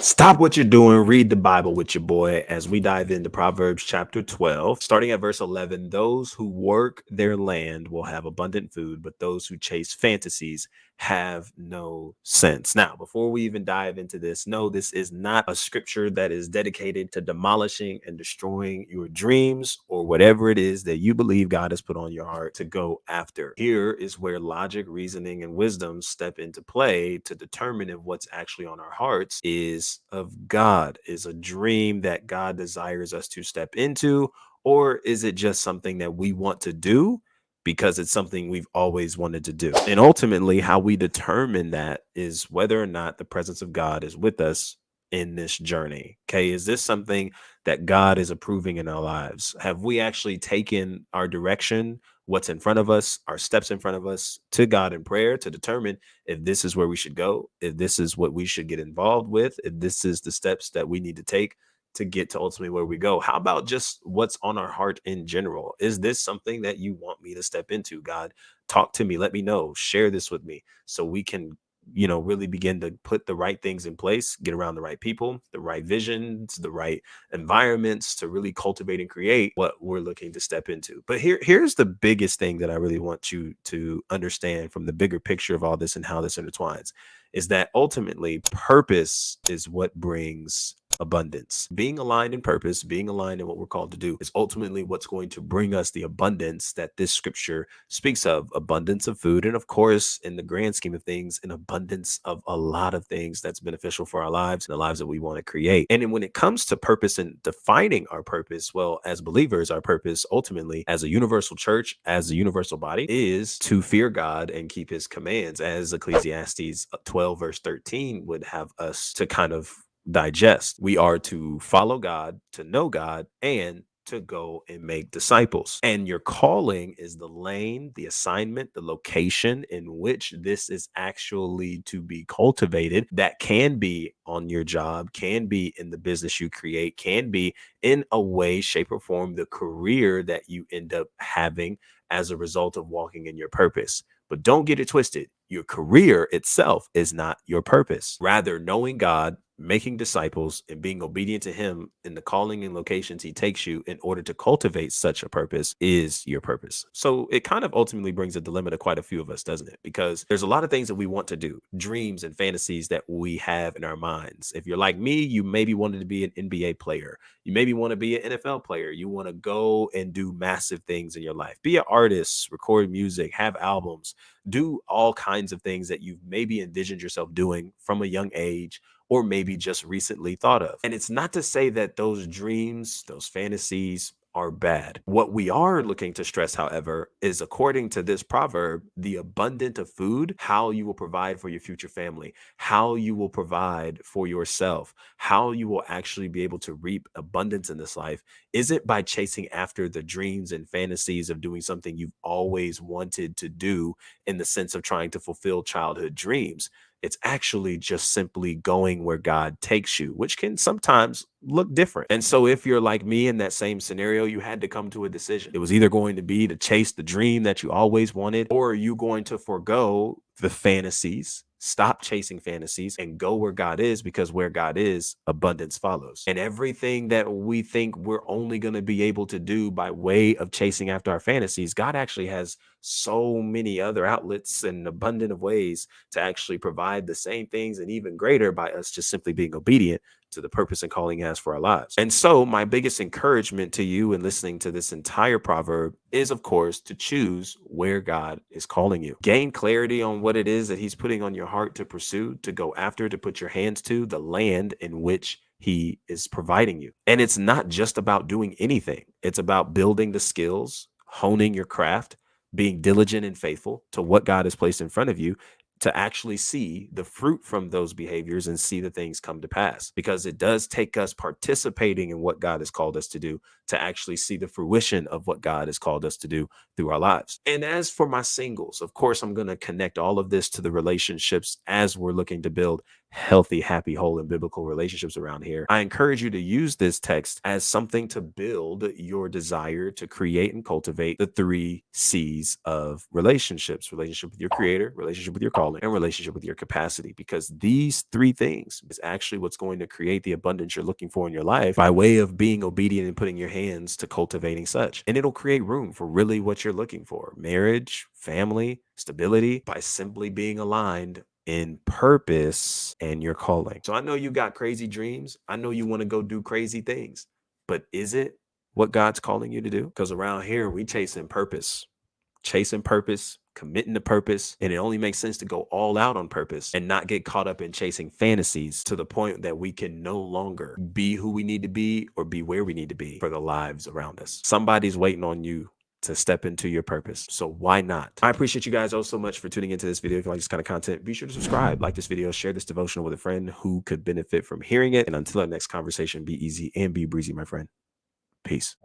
Stop what you're doing, read the Bible with your boy as we dive into Proverbs chapter 12, starting at verse 11. Those who work their land will have abundant food, but those who chase fantasies have no sense. Now, before we even dive into this, no, this is not a scripture that is dedicated to demolishing and destroying your dreams or whatever it is that you believe God has put on your heart to go after. Here is where logic, reasoning, and wisdom step into play to determine if what's actually on our hearts is of God, is a dream that God desires us to step into, or is it just something that we want to do because it's something we've always wanted to do? And ultimately, how we determine that is whether or not the presence of God is with us in this journey. Okay. Is this something that God is approving in our lives? Have we actually taken our direction, what's in front of us, our steps in front of us, to God in prayer to determine if this is where we should go, if this is what we should get involved with, if this is the steps that we need to take to get to ultimately where we go? How about just what's on our heart in general? Is this something that you want me to step into? God, talk to me, let me know, share this with me so we can really begin to put the right things in place, get around the right people, the right visions, the right environments to really cultivate and create what we're looking to step into. But here's the biggest thing that I really want you to understand from the bigger picture of all this and how this intertwines is that ultimately purpose is what brings abundance. Being aligned in purpose, being aligned in what we're called to do is ultimately what's going to bring us the abundance that this scripture speaks of: abundance of food. And of course, in the grand scheme of things, an abundance of a lot of things that's beneficial for our lives and the lives that we want to create. And then when it comes to purpose and defining our purpose, well, as believers, our purpose ultimately as a universal church, as a universal body, is to fear God and keep his commands, as Ecclesiastes 12 verse 13 would have us to kind of digest. We are to follow God, to know God, and to go and make disciples. And your calling is the lane, the assignment, the location in which this is actually to be cultivated. That can be on your job, can be in the business you create, can be in a way, shape, or form the career that you end up having as a result of walking in your purpose. But don't get it twisted. Your career itself is not your purpose. Rather, knowing God, making disciples, and being obedient to him in the calling and locations he takes you in order to cultivate such a purpose is your purpose. So it kind of ultimately brings a dilemma to quite a few of us, doesn't it? Because there's a lot of things that we want to do, dreams and fantasies that we have in our minds. If you're like me, you maybe wanted to be an NBA player. You maybe want to be an NFL player. You want to go and do massive things in your life. Be an artist, record music, have albums, do all kinds of things that you've maybe envisioned yourself doing from a young age, or maybe just recently thought of. And it's not to say that those dreams, those fantasies are bad. What we are looking to stress, however, is according to this proverb, the abundant of food, how you will provide for your future family, how you will provide for yourself, how you will actually be able to reap abundance in this life. Is it by chasing after the dreams and fantasies of doing something you've always wanted to do, in the sense of trying to fulfill childhood dreams? It's actually just simply going where God takes you, which can sometimes look different. And so if you're like me in that same scenario, you had to come to a decision. It was either going to be to chase the dream that you always wanted, or are you going to forego the fantasies, stop chasing fantasies, and go where God is, because where God is, abundance follows. And everything that we think we're only going to be able to do by way of chasing after our fantasies, God actually has so many other outlets and abundant of ways to actually provide the same things and even greater by us just simply being obedient to the purpose and calling he has for our lives. And so my biggest encouragement to you in listening to this entire proverb is, of course, to choose where God is calling you. Gain clarity on what it is that he's putting on your heart to pursue, to go after, to put your hands to, the land in which he is providing you. And it's not just about doing anything. It's about building the skills, honing your craft, being diligent and faithful to what God has placed in front of you, to actually see the fruit from those behaviors and see the things come to pass. Because it does take us participating in what God has called us to do to actually see the fruition of what God has called us to do through our lives. And as for my singles, of course, I'm going to connect all of this to the relationships as we're looking to build healthy, happy, whole, and biblical relationships around here. I encourage you to use this text as something to build your desire to create and cultivate the 3 C's of relationships: relationship with your creator, relationship with your calling, and relationship with your capacity. Because these 3 things is actually what's going to create the abundance you're looking for in your life by way of being obedient and putting your hands to cultivating such. And it'll create room for really what you're looking for: marriage, family, stability, by simply being aligned in purpose and your calling. So I know you got crazy dreams. I know you want to go do crazy things, but is it what God's calling you to do? Because around here, we chasing purpose, committing to purpose. And it only makes sense to go all out on purpose and not get caught up in chasing fantasies to the point that we can no longer be who we need to be or be where we need to be for the lives around us. Somebody's waiting on you to step into your purpose. So why not? I appreciate you guys all so much for tuning into this video. If you like this kind of content, be sure to subscribe, like this video, share this devotional with a friend who could benefit from hearing it. And until our next conversation, be easy and be breezy, my friend. Peace.